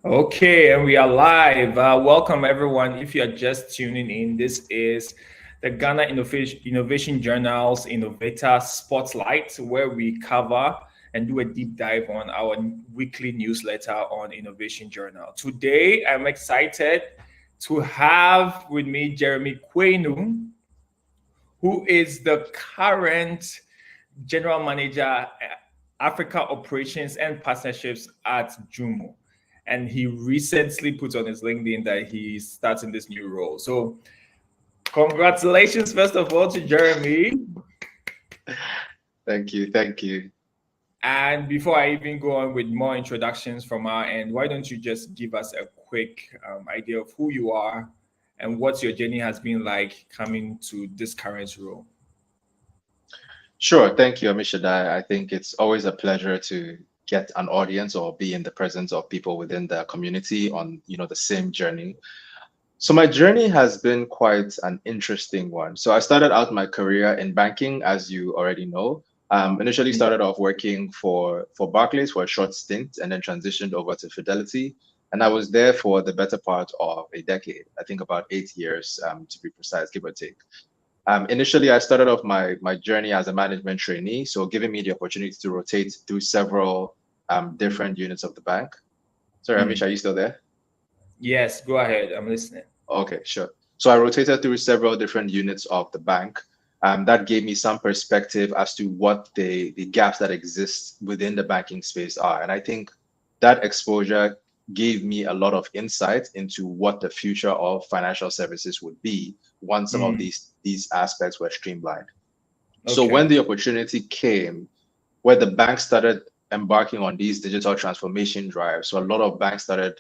Okay, and we are live. Welcome, everyone. If you are just tuning in, this is the Ghana Innovation Journal's Innovator Spotlight, where we cover and do a deep dive on our weekly newsletter on Innovation Journal. Today, I'm excited to have with me Jeremy Quainoo, who is the current General Manager, Africa Operations and Partnerships at JUMO. And he recently put on his LinkedIn that he's starting this new role. So, congratulations, first of all, to Jeremy. Thank you. Thank you. And before I even go on with more introductions from our end, why don't you just give us a quick idea of who you are and what your journey has been like coming to this current role? Sure. Thank you, Ammishaddai. I think it's always a pleasure to get an audience or be in the presence of people within the community on, the same journey. So my journey has been quite an interesting one. So I started out my career in banking, as you already know. Initially started off working for Barclays for a short stint and then transitioned over to Fidelity. And I was there for the better part of a decade, I think about 8 years, to be precise, give or take. Initially, I started off my journey as a management trainee, so giving me the opportunity to rotate through several different units of the bank. Sorry, Amish, are you still there? Yes, go ahead. I'm listening. Okay, sure. So I rotated through several different units of the bank. That gave me some perspective as to what the gaps that exist within the banking space are. And I think that exposure gave me a lot of insight into what the future of financial services would be once some of these aspects were streamlined. So Okay. when the opportunity came where the bank started embarking on these digital transformation drives, so a lot of banks started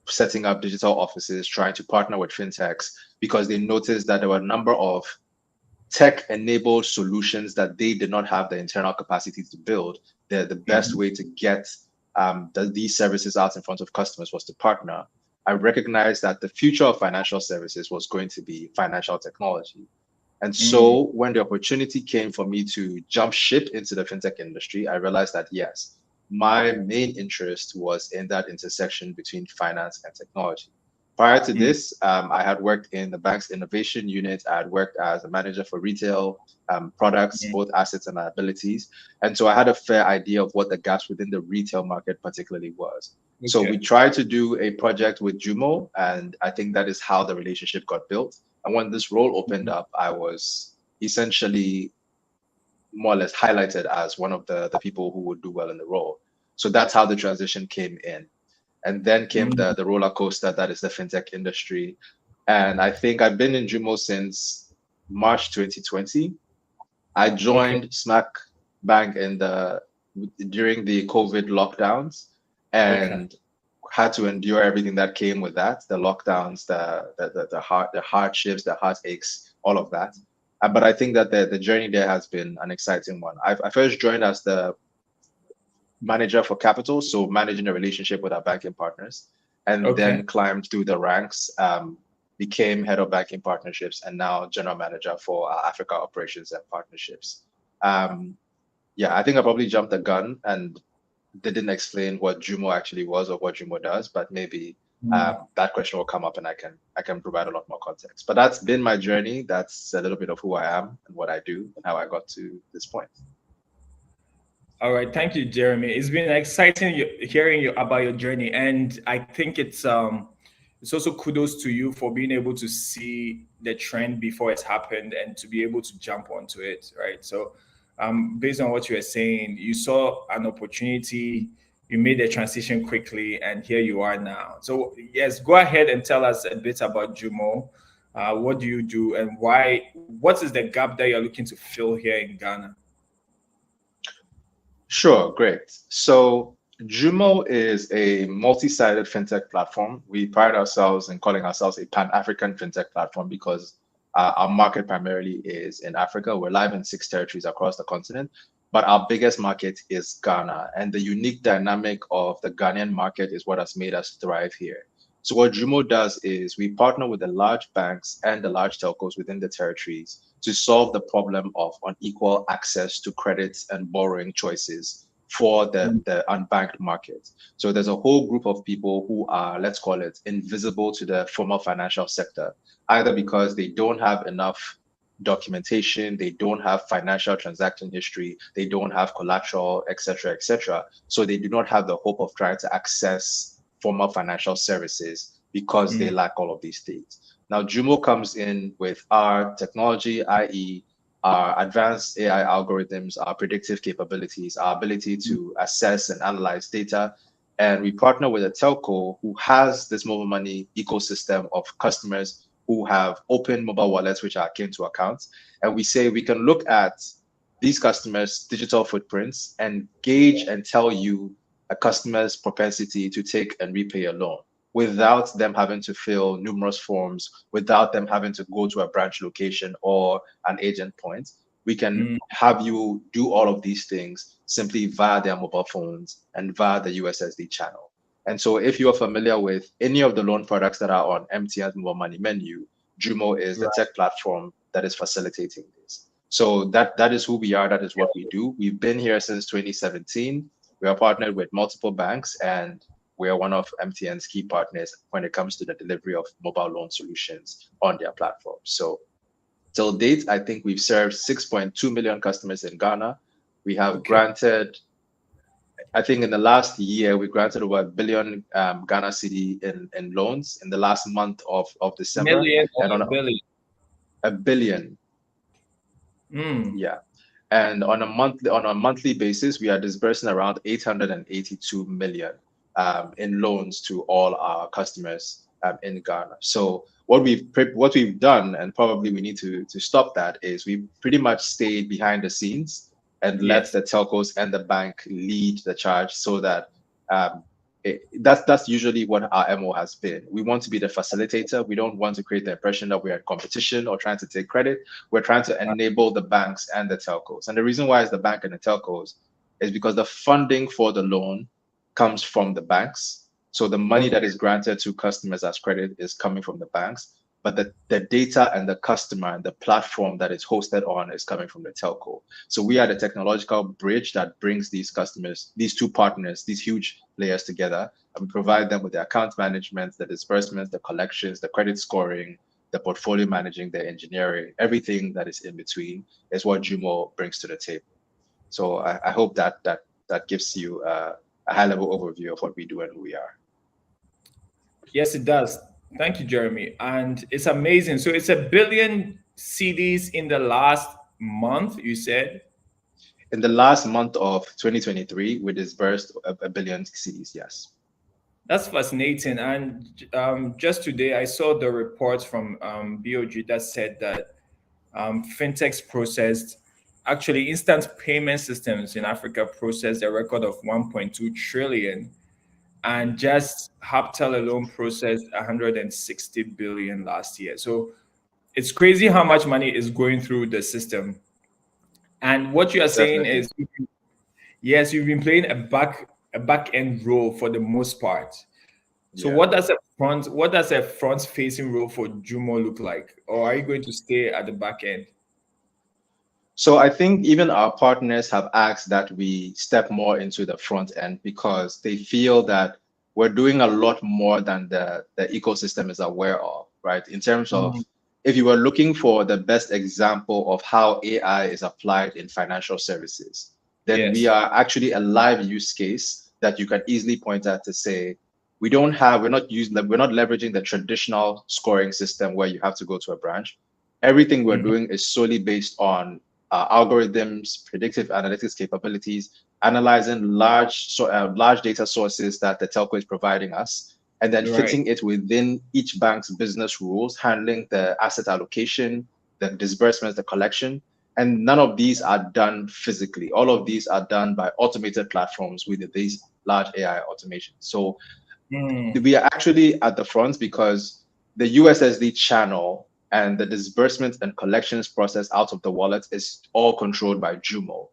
setting up digital offices, trying to partner with fintechs because they noticed that there were a number of tech-enabled solutions that they did not have the internal capacity to build. The best way to get these services out in front of customers was to partner. I recognized that the future of financial services was going to be financial technology. And so when the opportunity came for me to jump ship into the fintech industry, I realized that yes, my main interest was in that intersection between finance and technology. Prior to this, I had worked in the bank's innovation unit. I had worked as a manager for retail products, both assets and liabilities. And so I had a fair idea of what the gaps within the retail market particularly was. So we Okay. tried to do a project with JUMO, and I think that is how the relationship got built. And when this role opened up, I was essentially more or less highlighted as one of the people who would do well in the role. So that's how the transition came in. And then came the roller coaster that is the fintech industry. And I think I've been in JUMO since March 2020. I Okay. joined smack bang in the during the COVID lockdowns Okay. and had to endure everything that came with that, the lockdowns, the hardships, the heartaches, all of that. But I think that the journey there has been an exciting one. I first joined as the manager for capital, so managing the relationship with our banking partners, and Okay. then climbed through the ranks, became head of banking partnerships, and now general manager for our Africa operations and partnerships. Um, yeah, I think I probably jumped the gun and didn't explain what JUMO actually was or what JUMO does, but maybe that question will come up and I can provide a lot more context. But that's been my journey. That's a little bit of who I am and what I do and how I got to this point. All right, thank you, Jeremy. It's been exciting hearing you about your journey, and I think it's also kudos to you for being able to see the trend before it's happened and to be able to jump onto it, right? So, based on what you were saying, you saw an opportunity, you made the transition quickly, and here you are now. So, yes, go ahead and tell us a bit about Jumo. What do you do, and why? What is the gap that you're looking to fill here in Ghana? Sure, great. So JUMO is a multi-sided fintech platform. We pride ourselves in calling ourselves a Pan-African fintech platform because our market primarily is in Africa. We're live in 6 territories across the continent, but our biggest market is Ghana. And the unique dynamic of the Ghanaian market is what has made us thrive here. So what JUMO does is we partner with the large banks and the large telcos within the territories to solve the problem of unequal access to credits and borrowing choices for the unbanked market. So there's a whole group of people who are, let's call it, invisible to the formal financial sector, either because they don't have enough documentation, they don't have financial transaction history, they don't have collateral, etc., etc. So they do not have the hope of trying to access formal financial services because they lack all of these things. Now, JUMO comes in with our technology, i.e., our advanced AI algorithms, our predictive capabilities, our ability to assess and analyze data. And we partner with a telco who has this mobile money ecosystem of customers who have open mobile wallets, which are akin to accounts. And we say we can look at these customers' digital footprints and gauge and tell you a customer's propensity to take and repay a loan without them having to fill numerous forms, without them having to go to a branch location or an agent point. We can have you do all of these things simply via their mobile phones and via the USSD channel. And so if you're familiar with any of the loan products that are on MTN's mobile money menu, JUMO is the tech platform that is facilitating this. So that is who we are, that is what we do. We've been here since 2017. We are partnered with multiple banks, and we are one of MTN's key partners when it comes to the delivery of mobile loan solutions on their platform. So till date, I think we've served 6.2 million customers in Ghana. We have granted, I think in the last year, we granted over $1 billion Ghana cedi in loans in the last month of December. Million or and on billion? $1 billion. Yeah. And on a monthly basis, we are disbursing around 882 million in loans to all our customers in Ghana. So what we've done, and probably we need to stop that, is we pretty much stayed behind the scenes and let the telcos and the bank lead the charge, so that that's usually what our MO has been. We want to be the facilitator. We don't want to create the impression that we are in competition or trying to take credit. We're trying to enable the banks and the telcos. And the reason why it's the bank and the telcos is because the funding for the loan comes from the banks. So the money that is granted to customers as credit is coming from the banks, but the data and the customer and the platform that it's hosted on is coming from the telco. So we are the technological bridge that brings these customers, these two partners, these huge players together, and we provide them with the account management, the disbursements, the collections, the credit scoring, the portfolio managing, the engineering, everything that is in between is what JUMO brings to the table. So I hope that gives you a high-level overview of what we do and who we are. Yes, it does. Thank you, Jeremy. And it's amazing. So it's 1 billion cedis in the last month, you said? In the last month of 2023, we disbursed 1 billion cedis, yes. That's fascinating. And just today, I saw the reports from BOG that said that fintechs processed, actually instant payment systems in Africa processed a record of 1.2 trillion. And just Haptel alone processed 160 billion last year. So it's crazy how much money is going through the system. And what you are saying is, yes, you've been playing a back end role for the most part. So what does a front facing role for JUMO look like? Or are you going to stay at the back end? So I think even our partners have asked that we step more into the front end, because they feel that we're doing a lot more than the ecosystem is aware of, right? In terms of, if you were looking for the best example of how AI is applied in financial services, then we are actually a live use case that you can easily point at to say, we're not leveraging the traditional scoring system where you have to go to a branch. Everything we're doing is solely based on algorithms, predictive analytics capabilities, analyzing large data sources that the telco is providing us, and then fitting it within each bank's business rules, handling the asset allocation, the disbursements, the collection. And none of these are done physically. All of these are done by automated platforms with these large AI automations. So we are actually at the front because the USSD channel and the disbursements and collections process out of the wallet is all controlled by JUMO.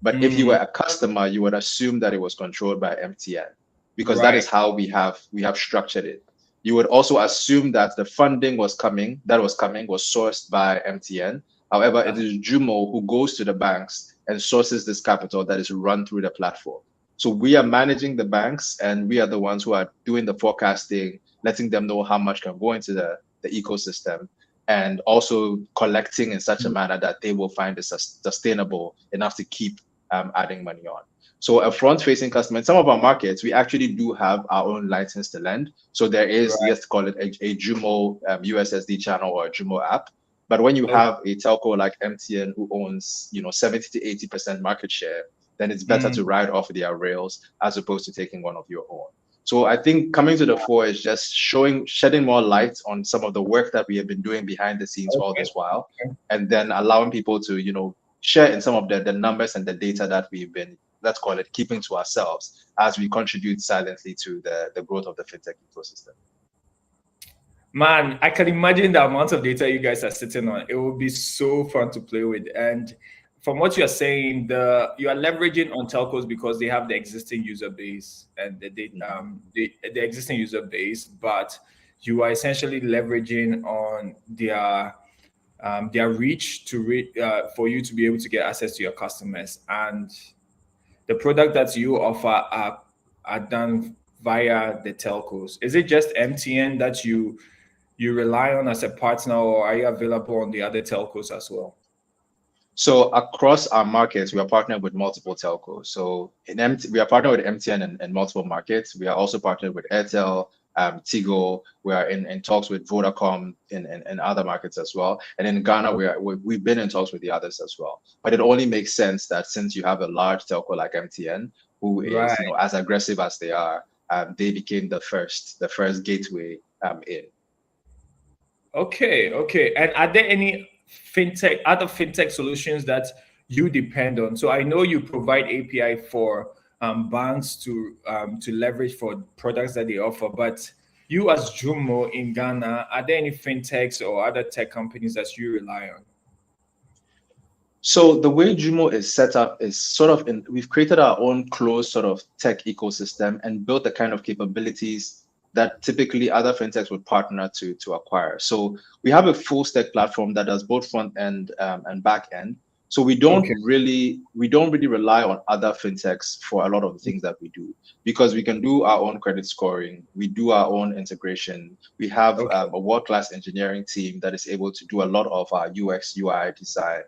But if you were a customer, you would assume that it was controlled by MTN, because that is how we have structured it. You would also assume that the funding was sourced by MTN. However, it is JUMO who goes to the banks and sources this capital that is run through the platform. So we are managing the banks, and we are the ones who are doing the forecasting, letting them know how much can go into the ecosystem, and also collecting in such a manner that they will find it sustainable enough to keep adding money on. So a front-facing customer, in some of our markets, we actually do have our own license to lend. So there is, let's call it a JUMO USSD channel or a JUMO app. But when you have a telco like MTN who owns, 70 to 80% market share, then it's better to ride off their rails as opposed to taking one of your own. So I think coming to the fore is just shedding more light on some of the work that we have been doing behind the scenes all this while, and then allowing people to, share in some of the numbers and the data that we've been, let's call it, keeping to ourselves as we contribute silently to the growth of the fintech ecosystem. Man, I can imagine the amount of data you guys are sitting on. It will be so fun to play with. And from what you're saying, you are leveraging on telcos because they have the existing user base and the existing user base, but you are essentially leveraging on their reach for you to be able to get access to your customers. And the product that you offer are done via the telcos. Is it just MTN that you rely on as a partner, or are you available on the other telcos as well? So across our markets, we are partnered with multiple telcos. So we are partnered with MTN in multiple markets. We are also partnered with Airtel, Tigo. We are in talks with Vodacom in other markets as well. And in Ghana, we've been in talks with the others as well. But it only makes sense that since you have a large telco like MTN, who is as aggressive as they are, they became the first gateway in. Okay. And are there any other fintech solutions that you depend on? So I know you provide API for banks to leverage for products that they offer, but you as JUMO in Ghana, are there any fintechs or other tech companies that you rely on? So the way JUMO is set up is we've created our own closed sort of tech ecosystem and built the kind of capabilities that typically other fintechs would partner to acquire. So we have a full stack platform that does both front end and back end. So we don't really rely on other fintechs for a lot of the things that we do, because we can do our own credit scoring, we do our own integration. We have a world-class engineering team that is able to do a lot of our UX UI design.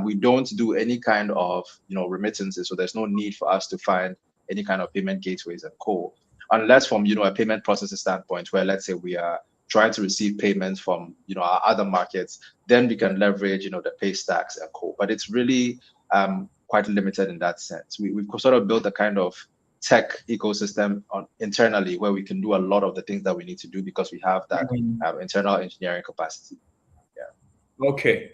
We don't do any kind of remittances, so there's no need for us to find any kind of payment gateways and co. Unless from a payment processing standpoint, where let's say we are trying to receive payments from our other markets, then we can leverage the pay stacks and co. But it's really quite limited in that sense. We've sort of built a kind of tech ecosystem internally where we can do a lot of the things that we need to do because we have that internal engineering capacity. Yeah. Okay.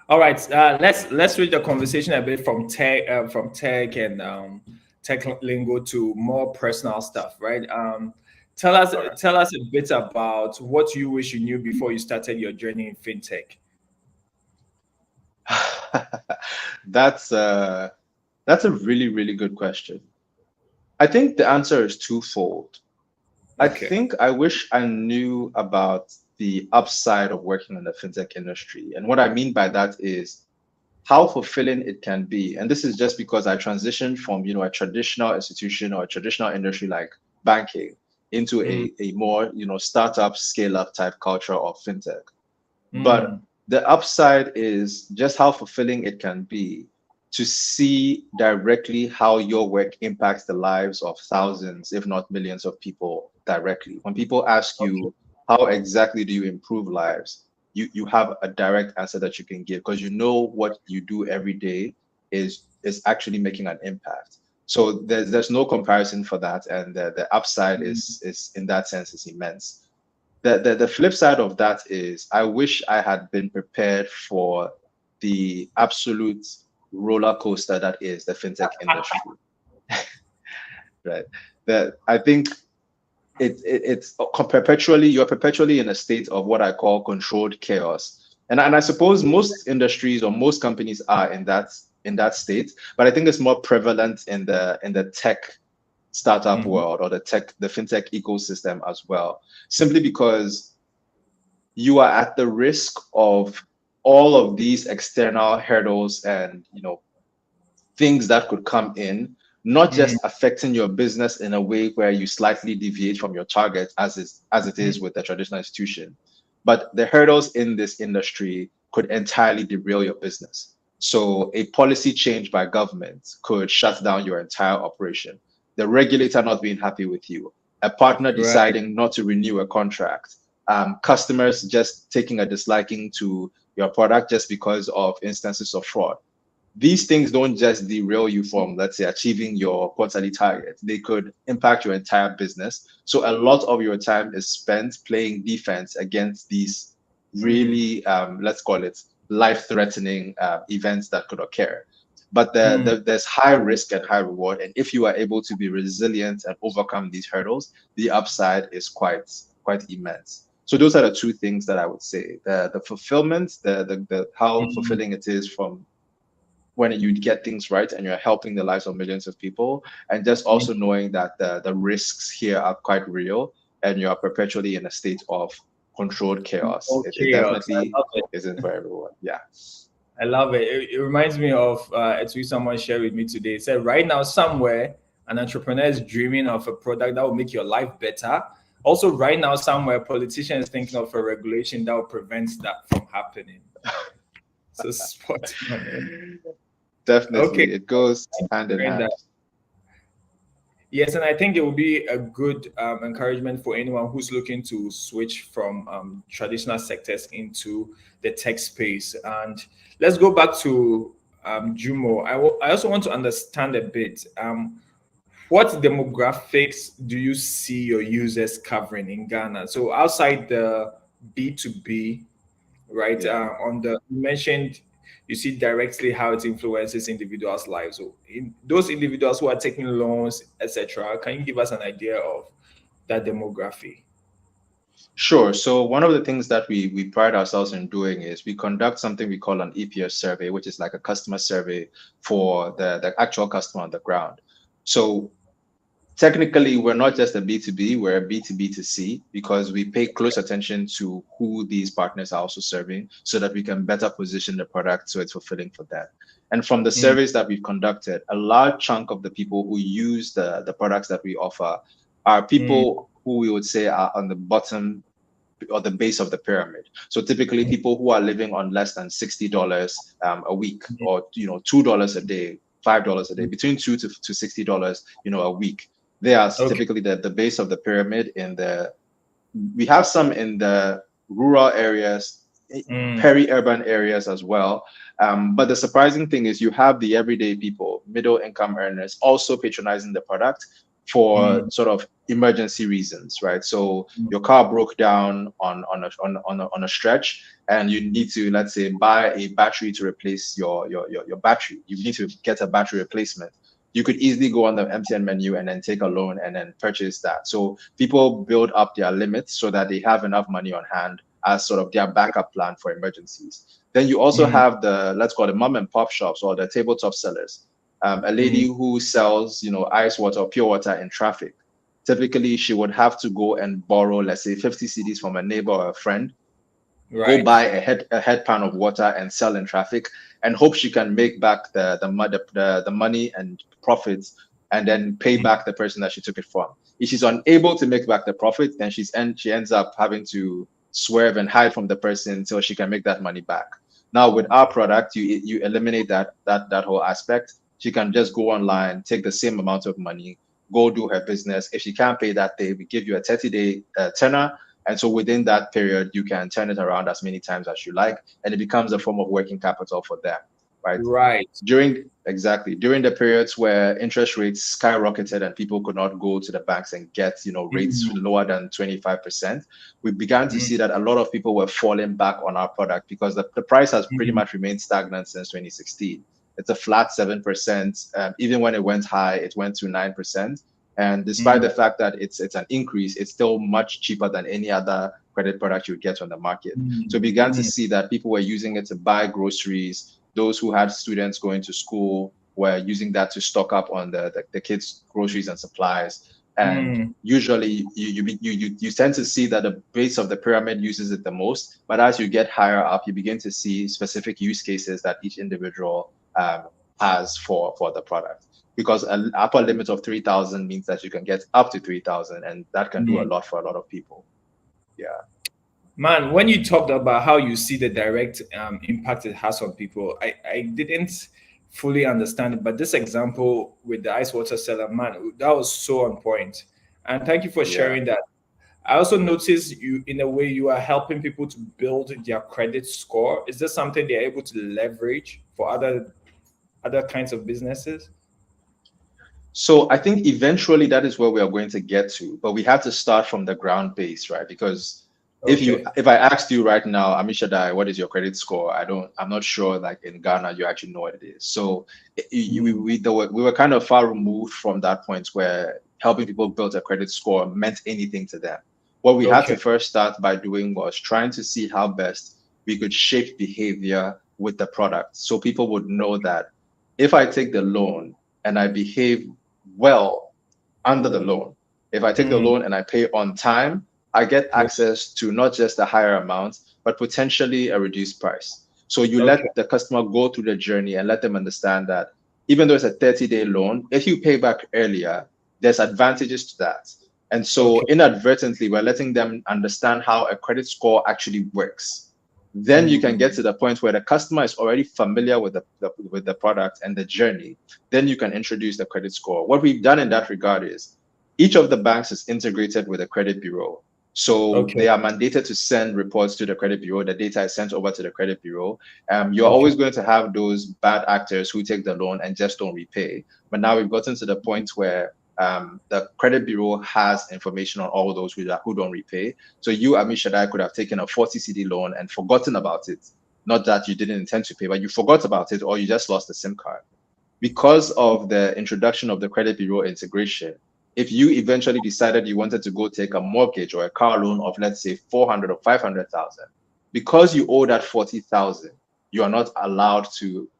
All right. Let's switch the conversation a bit from tech and tech lingo to more personal stuff, right? Tell us a bit about what you wish you knew before you started your journey in fintech. That's a really, really good question. I think the answer is twofold. I think I wish I knew about the upside of working in the fintech industry. And what I mean by that is how fulfilling it can be. And this is just because I transitioned from, a traditional institution or a traditional industry like banking into a more, startup, scale-up type culture of fintech. But the upside is just how fulfilling it can be to see directly how your work impacts the lives of thousands, if not millions of people directly. When people ask you, how exactly do you improve lives? You have a direct answer that you can give because what you do every day is actually making an impact. So there's no comparison for that, and the upside is in that sense is immense. The flip side of that is I wish I had been prepared for the absolute roller coaster that is the fintech industry. Right. That I think it's you're perpetually in a state of what I call controlled chaos. And I suppose most industries or most companies are in that state, but I think it's more prevalent in the tech startup world or the fintech ecosystem as well, simply because you are at the risk of all of these external hurdles and things that could come in, not just affecting your business in a way where you slightly deviate from your target as it is with the traditional institution, but the hurdles in this industry could entirely derail your business. So a policy change by government could shut down your entire operation. The regulator not being happy with you, a partner Right. deciding not to renew a contract, customers just taking a disliking to your product just because of instances of fraud. These things don't just derail you from, let's say, achieving your quarterly target. They could impact your entire business. So a lot of your time is spent playing defense against these really, let's call it, life-threatening events that could occur. But there's high risk and high reward. And if you are able to be resilient and overcome these hurdles, the upside is quite immense. So those are the two things that I would say: the fulfillment, the how fulfilling it is from when you get things right and you're helping the lives of millions of people, and just also knowing that the risks here are quite real and you are perpetually in a state of controlled chaos. It Okay. I definitely love it. isn't for everyone. Yeah. I love it. It reminds me of a tweet someone shared with me today. It said, right now, somewhere, an entrepreneur is dreaming of a product that will make your life better. Also, right now, somewhere, a politician is thinking of a regulation that will prevent that from happening. So, spot on. Okay. Definitely. It goes hand in Hearing hand. that. Yes, and I think it will be a good encouragement for anyone who's looking to switch from traditional sectors into the tech space. And let's go back to JUMO. I also want to understand a bit what demographics do you see your users covering in Ghana? So outside the B2B, right? Yeah. On the you mentioned, you see directly how it influences individuals' lives. So in those individuals who are taking loans, etc., can you give us an idea of that demography? Sure. So one of the things that we pride ourselves in doing is we conduct something we call an EPS survey, which is like a customer survey for the actual customer on the ground. So technically, we're not just a B2B, we're a B2B2C because we pay close attention to who these partners are also serving so that we can better position the product so it's fulfilling for them. And from the Mm, surveys that we've conducted, a large chunk of the people who use the products that we offer are mm, people who we would say are on the bottom or the base of the pyramid. So typically people who are living on less than $60 a week, or $2 a day, $5 a day, between two to $60 a week. They are okay. typically the base of the pyramid. We have some in the rural areas, Mm, peri-urban areas as well. But the surprising thing is you have the everyday people, middle income earners, also patronizing the product for mm, sort of emergency reasons, right? So mm, your car broke down on a stretch, and you need to, let's say, buy a battery to replace your battery. You need to get a battery replacement. You could easily go on the MTN menu and then take a loan and then purchase that. So people build up their limits so that they have enough money on hand as sort of their backup plan for emergencies. Then you also mm, have the, let's call it, mom and pop shops or the tabletop sellers. A lady mm, who sells, ice water or pure water in traffic. Typically, she would have to go and borrow, let's say, 50 cedis from a neighbor or a friend, go right. buy a head pan of water and sell in traffic, and hope she can make back the money and profits, and then pay Mm, back the person that she took it from. If she's unable to make back the profit, then she ends up having to swerve and hide from the person until she can make that money back. Now with our product, you eliminate that whole aspect. She can just go online, take the same amount of money, go do her business. If she can't pay that day, we give you a 30-day tenor, and so within that period, you can turn it around as many times as you like, and it becomes a form of working capital for them, right? right. During the periods where interest rates skyrocketed and people could not go to the banks and get rates Mm, lower than 25%, we began to mm, see that a lot of people were falling back on our product because the price has pretty mm, much remained stagnant since 2016. It's a flat 7%. Even when it went high, it went to 9%. And despite mm, the fact that it's an increase, it's still much cheaper than any other credit product you would get on the market. So mm, we began to mm, see that people were using it to buy groceries. Those who had students going to school were using that to stock up on the kids' groceries and supplies. And mm, usually you tend to see that the base of the pyramid uses it the most. But as you get higher up, you begin to see specific use cases that each individual has for the product, because an upper limit of 3,000 means that you can get up to 3,000, and that can do a lot for a lot of people. Yeah. Man, when you talked about how you see the direct impact it has on people, I didn't fully understand it. But this example with the ice water seller, man, that was so on point. And thank you for Yeah. sharing that. I also noticed you, in a way, you are helping people to build their credit score. Is this something they're able to leverage for other kinds of businesses? So I think eventually that is where we are going to get to, but we have to start from the ground base, right? Because Okay. if I asked you right now, Ammishaddai, what is your credit score? I'm not sure, like in Ghana, you actually know what it is. So we were kind of far removed from that point where helping people build a credit score meant anything to them. What we had to Okay. first start by doing was trying to see how best we could shape behavior with the product. So people would know that if I take the loan and I behave well under the loan, if I take the Mm, loan and I pay on time, I get yeah. access to not just a higher amount, but potentially a reduced price. So you Okay. let the customer go through the journey and let them understand that even though it's a 30-day loan, if you pay back earlier, there's advantages to that. And so Okay. inadvertently, we're letting them understand how a credit score actually works. Then you can get Mm, to the point where the customer is already familiar with with the product and the journey. Then you can introduce the credit score. What we've done in that regard is each of the banks is integrated with a credit bureau. So okay. they are mandated to send reports to the credit bureau. The data is sent over to the credit bureau. You're Okay. always going to have those bad actors who take the loan and just don't repay. But now we've gotten to the point where the credit bureau has information on all those who don't repay. So you, Ammishaddai, could have taken a 40 CD loan and forgotten about it. Not that you didn't intend to pay, but you forgot about it, or you just lost the SIM card. Because of the introduction of the credit bureau integration, if you eventually decided you wanted to go take a mortgage or a car loan of, let's say, 400 or 500,000, because you owe that 40,000, you are not allowed to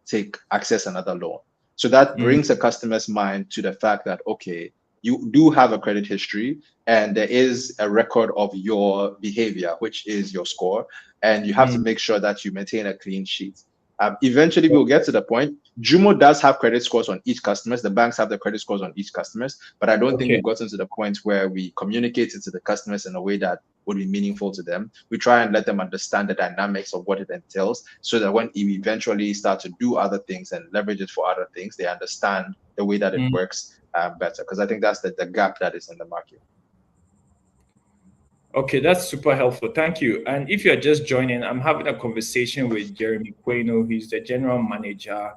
access another loan. So that Mm, brings a customer's mind to the fact that, okay, you do have a credit history and there is a record of your behavior, which is your score, and you have to mm, make sure that you maintain a clean sheet. Eventually, we'll okay. get to the point. JUMO does have credit scores on each customers. The banks have the credit scores on each customers, but I don't think Okay. we've gotten to the point where we communicate it to the customers in a way that would be meaningful to them. We try and let them understand the dynamics of what it entails, so that when we eventually start to do other things and leverage it for other things, they understand the way that it Mm. works better. Because I think that's the gap that is in the market. Okay, that's super helpful. Thank you. And if you're just joining, I'm having a conversation with Jeremy Quainoo. He's the general manager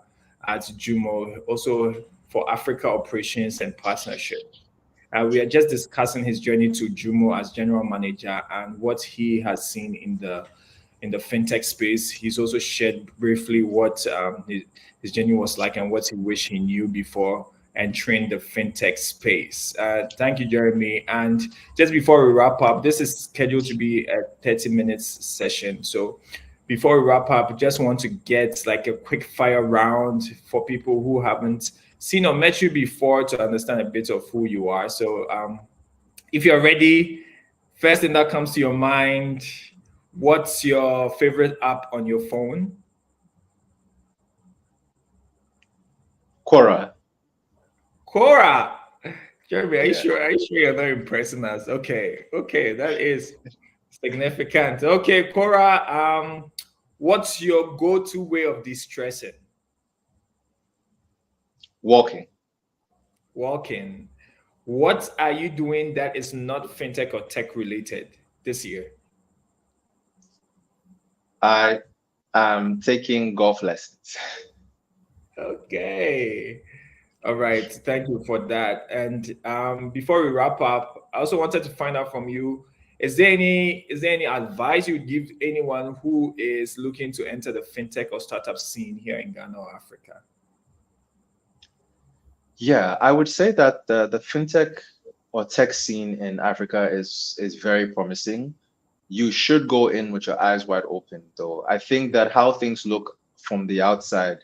at JUMO, also for Africa operations and partnership. We are just discussing his journey to JUMO as general manager and what he has seen in the fintech space. He's also shared briefly what his journey was like and what he wished he knew before entering the fintech space. Thank you, Jeremy. And just before we wrap up, this is scheduled to be a 30 minutes session. So before we wrap up, just want to get like a quick fire round for people who haven't seen or met you before to understand a bit of who you are. So if you're ready, first thing that comes to your mind, what's your favorite app on your phone? Quora. Quora. Jeremy, are you Yeah. sure? Are you sure you're not impressing us? Okay, okay, that is significant. Okay, Quora. What's your go-to way of distressing? Walking. Walking. What are you doing that is not fintech or tech related this year? I am taking golf lessons. Okay. All right. Thank you for that. And before we wrap up, I also wanted to find out from you, is there any advice you would give anyone who is looking to enter the fintech or startup scene here in Ghana or Africa? Yeah, I would say that the fintech or tech scene in Africa is very promising. You should go in with your eyes wide open, though. I think that how things look from the outside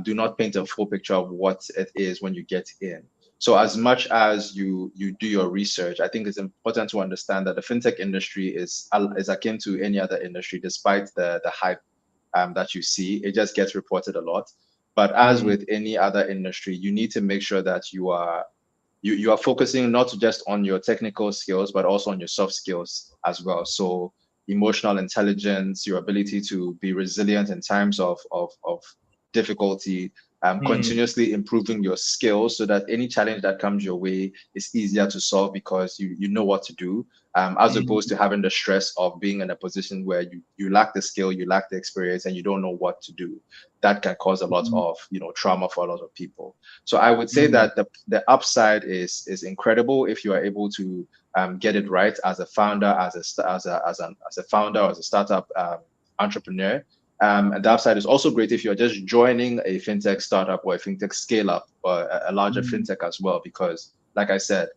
do not paint a full picture of what it is when you get in. So as much as you do your research, I think it's important to understand that the fintech industry is akin to any other industry, despite the hype that you see. It just gets reported a lot. But as with any other industry, you need to make sure that you are focusing not just on your technical skills, but also on your soft skills as well. So emotional intelligence, your ability to be resilient in times of difficulty, continuously improving your skills so that any challenge that comes your way is easier to solve because you know what to do, as opposed to having the stress of being in a position where you lack the skill, you lack the experience, and you don't know what to do. That can cause a lot of trauma for a lot of people. So I would say that the upside is incredible if you are able to get it right as a founder, as a founder, or as a startup entrepreneur. And the upside is also great if you're just joining a fintech startup or a fintech scale up or a larger fintech as well, because like I said,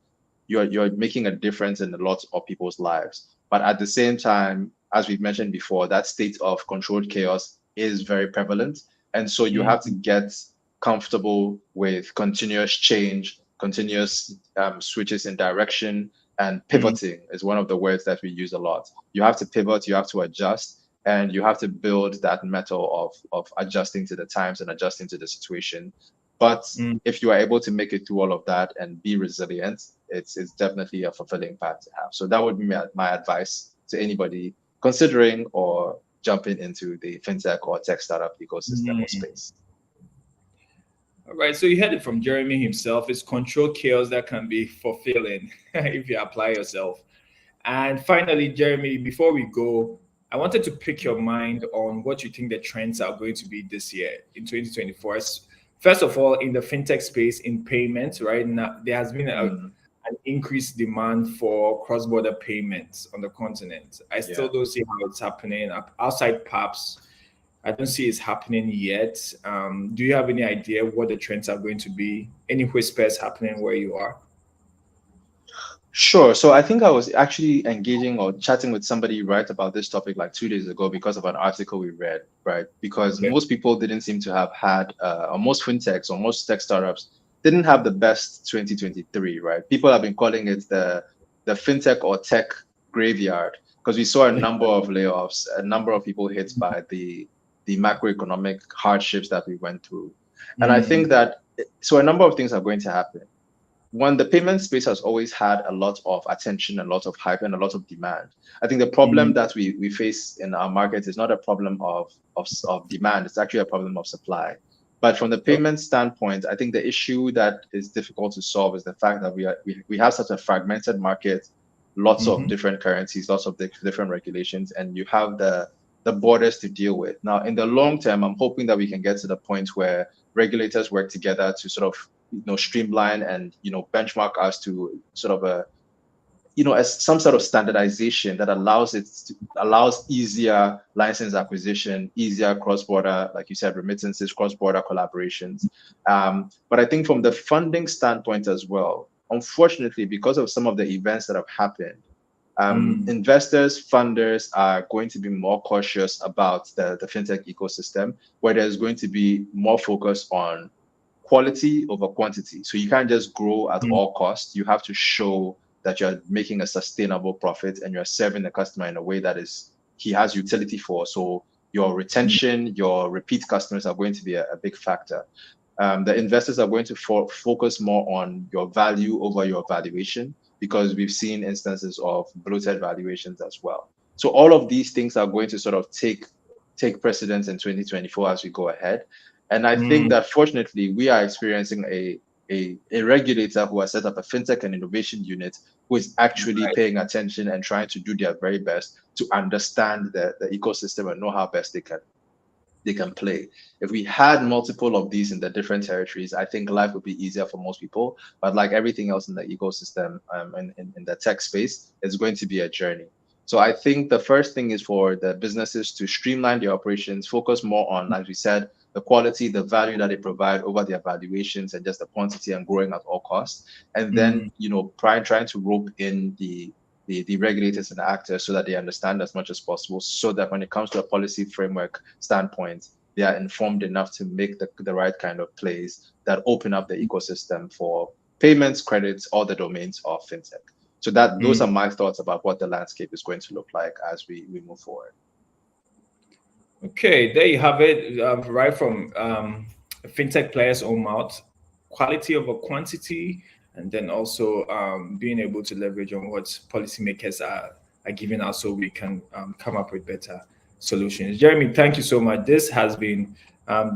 you're making a difference in a lot of people's lives. But at the same time, as we've mentioned before, that state of controlled chaos is very prevalent. And so you have to get comfortable with continuous change, continuous switches in direction, and pivoting is one of the words that we use a lot. You have to pivot, you have to adjust, and you have to build that metal of adjusting to the times and adjusting to the situation. But if you are able to make it through all of that and be resilient, it's definitely a fulfilling path to have. So that would be my advice to anybody considering or jumping into the fintech or tech startup ecosystem or space. All right, so you heard it from Jeremy himself. It's control chaos that can be fulfilling if you apply yourself. And finally, Jeremy, before we go, I wanted to pick your mind on what you think the trends are going to be this year in 2024. First of all, in the fintech space, in payments, right now, there has been an increased demand for cross-border payments on the continent. I still don't see how it's happening outside PAPs. I don't see it's happening yet. Do you have any idea what the trends are going to be? Any whispers happening where you are? Sure. So I think I was actually engaging or chatting with somebody right about this topic like 2 days ago because of an article we read, right? Because most people didn't seem to have had, or most fintechs or most tech startups didn't have the best 2023, right? People have been calling it the fintech or tech graveyard because we saw a number of layoffs, a number of people hit by the macroeconomic hardships that we went through. And I think that, so a number of things are going to happen. One, the payment space has always had a lot of attention, a lot of hype, and a lot of demand. I think the problem that we face in our market is not a problem of demand, it's actually a problem of supply. But from the payment standpoint, I think the issue that is difficult to solve is the fact that we have such a fragmented market, lots of different currencies, lots of different regulations, and you have the borders to deal with. Now, in the long term, I'm hoping that we can get to the point where regulators work together to sort of streamline and benchmark us to sort of as some sort of standardization that allows easier license acquisition, easier cross-border, like you said, remittances, cross-border collaborations. But I think from the funding standpoint as well, unfortunately, because of some of the events that have happened, investors, funders are going to be more cautious about the fintech ecosystem, where there's going to be more focus on quality over quantity. So you can't just grow at all costs. You have to show that you're making a sustainable profit and you're serving the customer in a way that he has utility for. So your retention, your repeat customers are going to be a big factor. The investors are going to focus more on your value over your valuation, because we've seen instances of bloated valuations as well. So all of these things are going to sort of take precedence in 2024 as we go ahead. And I think that fortunately, we are experiencing a regulator who has set up a fintech and innovation unit who is actually paying attention and trying to do their very best to understand the ecosystem and know how best they can play. If we had multiple of these in the different territories, I think life would be easier for most people. But like everything else in the ecosystem, in the tech space, it's going to be a journey. So I think the first thing is for the businesses to streamline their operations, focus more on, as we said, the quality, the value that they provide over their valuations and just the quantity and growing at all costs. And then, trying to rope in the regulators and the actors so that they understand as much as possible, so that when it comes to a policy framework standpoint, they are informed enough to make the right kind of plays that open up the ecosystem for payments, credits, all the domains of fintech. So those are my thoughts about what the landscape is going to look like as we move forward. Okay, there you have it, right from fintech players own mouth, quality over quantity, and then also being able to leverage on what policymakers are giving us so we can come up with better solutions. Jeremy, thank you so much. This has been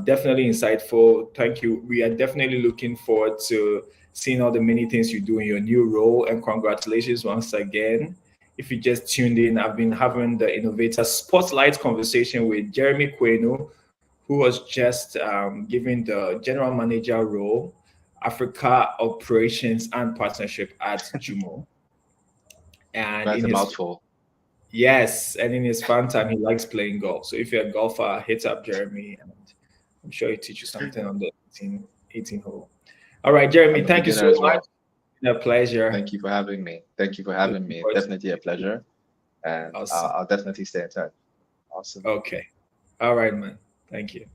definitely insightful. Thank you. We are definitely looking forward to seeing all the many things you do in your new role, and congratulations once again. If you just tuned in, I've been having the Innovator Spotlight conversation with Jeremy Quainoo, who was just given the general manager role, Africa operations and partnership at JUMO. And That's in a his mouthful. yes, and in his fun time, he likes playing golf. So if you're a golfer, hit up Jeremy, and I'm sure he'll teach you something on the 18 hole. All right, Jeremy, I'm a thank you beginner so as much. well. It's been a pleasure. Thank you for having me. Thank you for having Looking me. forward to Definitely a pleasure. And awesome. I'll definitely stay in touch. Awesome. Okay. All right, man. Thank you.